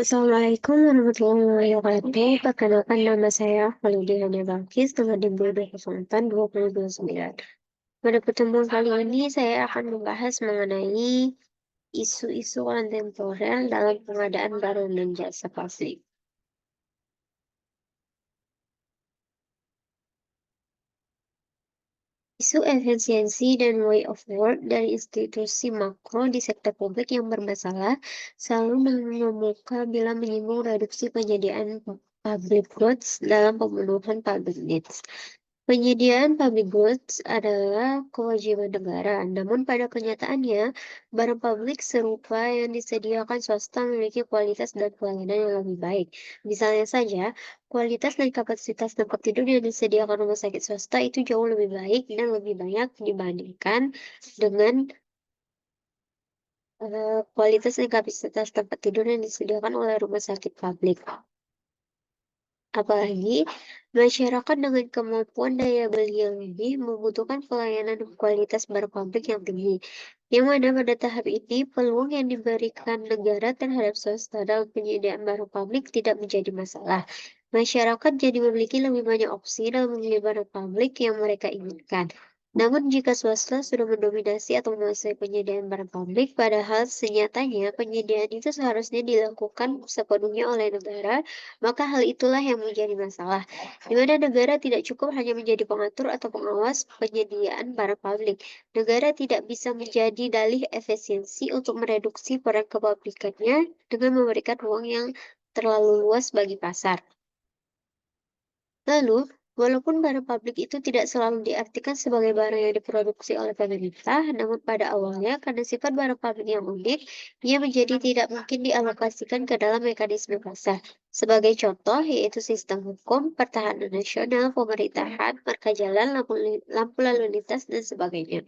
Assalamualaikum warahmatullahi wabarakatuh. Perkenalkan nama saya Khalidiana Balkis dengan NIM 2004-2029. Pada pertemuan kali ini saya akan membahas mengenai isu-isu kontemporer dalam pengadaan barang dan jasa publik. Isu efisiensi dan way of work dari institusi makro di sektor publik yang bermasalah selalu mengemuka bila menyinggung reduksi penyediaan public goods dalam pemenuhan public needs. Penyediaan public goods adalah kewajiban negara, namun pada kenyataannya, barang publik serupa yang disediakan swasta memiliki kualitas dan pelayanan yang lebih baik. Misalnya saja, kualitas dan kapasitas tempat tidur yang disediakan rumah sakit swasta itu jauh lebih baik dan lebih banyak dibandingkan dengan kualitas dan kapasitas tempat tidur yang disediakan oleh rumah sakit publik. Apalagi, masyarakat dengan kemampuan daya beli yang lebih membutuhkan pelayanan dan kualitas barang publik yang tinggi. Yang mana pada tahap ini, peluang yang diberikan negara terhadap swasta dalam penyediaan barang publik tidak menjadi masalah. Masyarakat jadi memiliki lebih banyak opsi dalam memilih barang publik yang mereka inginkan. Namun jika swasta sudah mendominasi atau menguasai penyediaan barang publik, padahal senyatanya penyediaan itu seharusnya dilakukan sepenuhnya oleh negara, maka hal itulah yang menjadi masalah, di mana negara tidak cukup hanya menjadi pengatur atau pengawas penyediaan barang publik. Negara tidak bisa menjadi dalih efisiensi untuk mereduksi peran kepublikannya dengan memberikan ruang yang terlalu luas bagi pasar. Lalu, walaupun barang publik itu tidak selalu diartikan sebagai barang yang diproduksi oleh pemerintah, namun pada awalnya karena sifat barang publik yang unik, ia menjadi tidak mungkin dialokasikan ke dalam mekanisme pasar. Sebagai contoh, yaitu sistem hukum, pertahanan nasional, pemerintahan, marka jalan, lampu lalu lintas, dan sebagainya.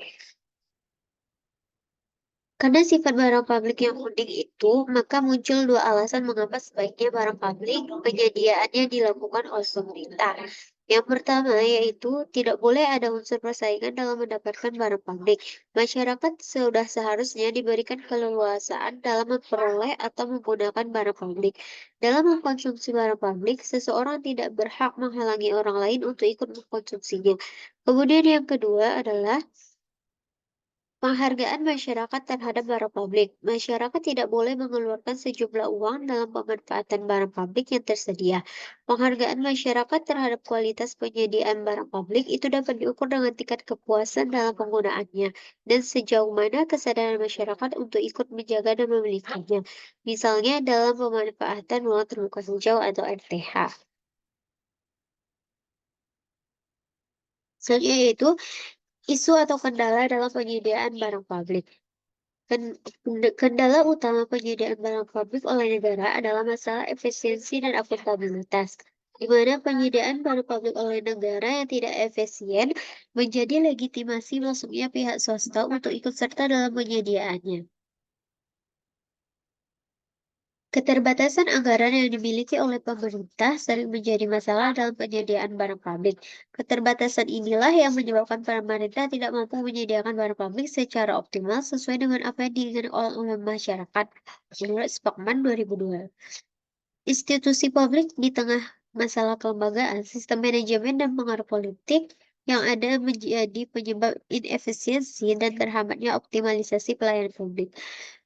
Karena sifat barang publik yang unik itu, maka muncul dua alasan mengapa sebaiknya barang publik penyediaannya dilakukan oleh pemerintah. Yang pertama yaitu tidak boleh ada unsur persaingan dalam mendapatkan barang publik. Masyarakat sudah seharusnya diberikan keleluasaan dalam memperoleh atau menggunakan barang publik. Dalam mengkonsumsi barang publik, seseorang tidak berhak menghalangi orang lain untuk ikut mengkonsumsinya. Kemudian yang kedua adalah penghargaan masyarakat terhadap barang publik. Masyarakat tidak boleh mengeluarkan sejumlah uang dalam pemanfaatan barang publik yang tersedia. Penghargaan masyarakat terhadap kualitas penyediaan barang publik itu dapat diukur dengan tingkat kepuasan dalam penggunaannya dan sejauh mana kesadaran masyarakat untuk ikut menjaga dan memilikinya. Misalnya dalam pemanfaatan ruang terbuka hijau atau RTH. Selanjutnya yaitu isu atau kendala dalam penyediaan barang publik. Kendala utama penyediaan barang publik oleh negara adalah masalah efisiensi dan akuntabilitas, di mana penyediaan barang publik oleh negara yang tidak efisien menjadi legitimasi masuknya pihak swasta untuk ikut serta dalam penyediaannya. Keterbatasan anggaran yang dimiliki oleh pemerintah sering menjadi masalah dalam penyediaan barang publik. Keterbatasan inilah yang menyebabkan pemerintah tidak mampu menyediakan barang publik secara optimal sesuai dengan apa yang diinginkan oleh masyarakat. Menurut Spokman 2002. Institusi publik di tengah masalah kelembagaan, sistem manajemen dan pengaruh politik yang ada menjadi penyebab inefisiensi dan terhambatnya optimalisasi pelayanan publik.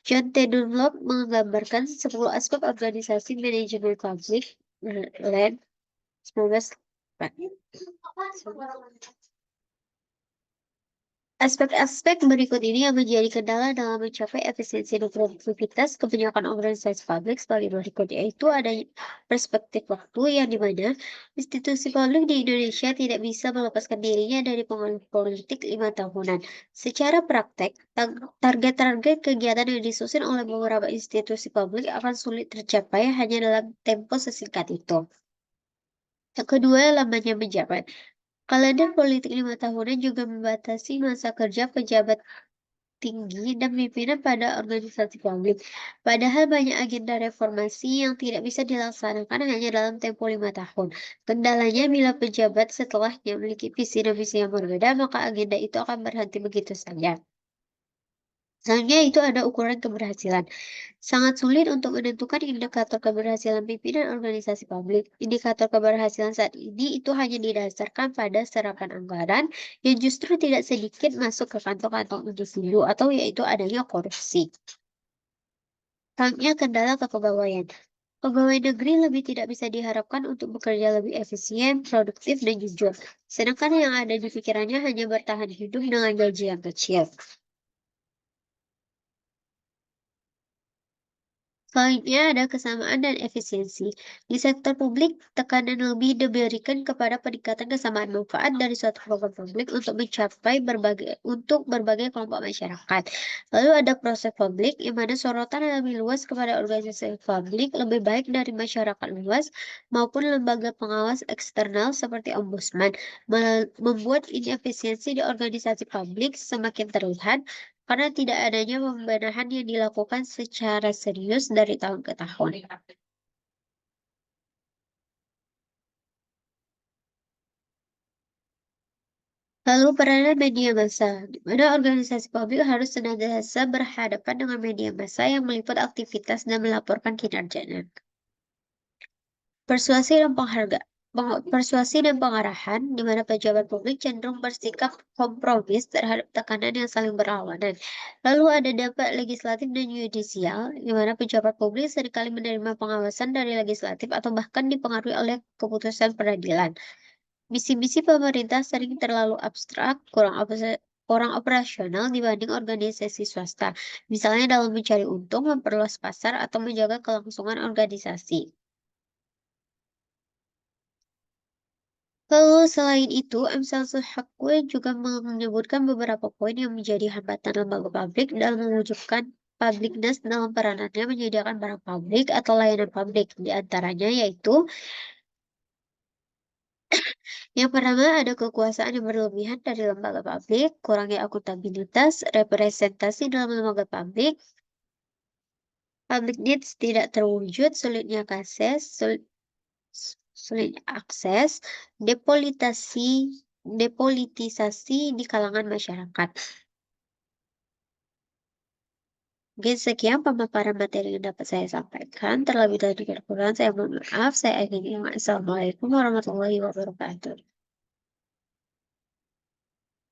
John T. Dunlop menggambarkan 10 aspek organisasi manajemen publik, Land 19. Aspek-aspek berikut ini yang menjadi kendala dalam mencapai efisiensi dan produktivitas kebijakan organisasi publik sebagai berikut, yaitu adanya perspektif waktu yang dimana institusi publik di Indonesia tidak bisa melepaskan dirinya dari pengaruh politik 5 tahunan. Secara praktek, target-target kegiatan yang disusun oleh beberapa institusi publik akan sulit tercapai hanya dalam tempo sesingkat itu. Yang kedua, lamanya menjabat. Kalender politik 5 tahunan juga membatasi masa kerja pejabat tinggi dan pimpinan pada organisasi publik. Padahal banyak agenda reformasi yang tidak bisa dilaksanakan hanya dalam tempo 5 tahun. Kendalanya bila pejabat setelahnya memiliki visi dan misi yang berbeda, maka agenda itu akan berhenti begitu saja. Misalnya itu ada ukuran keberhasilan. Sangat sulit untuk menentukan indikator keberhasilan pimpinan organisasi publik. Indikator keberhasilan saat ini itu hanya didasarkan pada serapan anggaran yang justru tidak sedikit masuk ke kantong-kantong individu atau yaitu adanya korupsi. Halnya kendala kepegawaian. Pegawai negeri lebih tidak bisa diharapkan untuk bekerja lebih efisien, produktif, dan jujur. Sedangkan yang ada di pikirannya hanya bertahan hidup dengan gaji yang kecil. Selanjutnya ada kesamaan dan efisiensi. Di sektor publik, tekanan lebih diberikan kepada peningkatan kesamaan manfaat dari suatu program publik untuk berbagai kelompok masyarakat. Lalu ada proses publik, di mana sorotan yang lebih luas kepada organisasi publik lebih baik dari masyarakat luas maupun lembaga pengawas eksternal seperti ombudsman, membuat inefisiensi di organisasi publik semakin terlihat karena tidak adanya pembenahan yang dilakukan secara serius dari tahun ke tahun. Lalu peranan media massa, di mana organisasi publik harus senantiasa berhadapan dengan media massa yang meliput aktivitas dan melaporkan kinerjanya. Persuasi dan persuasi dan pengarahan, di mana pejabat publik cenderung bersikap kompromis terhadap tekanan yang saling berlawanan. Lalu ada dampak legislatif dan yudisial, di mana pejabat publik seringkali menerima pengawasan dari legislatif atau bahkan dipengaruhi oleh keputusan peradilan. Misi-misi pemerintah sering terlalu abstrak, kurang operasional dibanding organisasi swasta, misalnya dalam mencari untung, memperluas pasar, atau menjaga kelangsungan organisasi. Lalu selain itu, M. Samsul Hakwe juga menyebutkan beberapa poin yang menjadi hambatan lembaga publik dalam mewujudkan publikness dalam peranannya menyediakan barang publik atau layanan publik. Di antaranya yaitu, yang pertama ada kekuasaan yang berlebihan dari lembaga publik, kurangnya akuntabilitas, representasi dalam lembaga publik, public needs tidak terwujud, sulit akses, depolitisasi di kalangan masyarakat. Mungkin sekian pemaparan materi yang dapat saya sampaikan. Terlebih dari kekurangan saya mohon maaf. Saya akhiri. Assalamualaikum warahmatullahi wabarakatuh.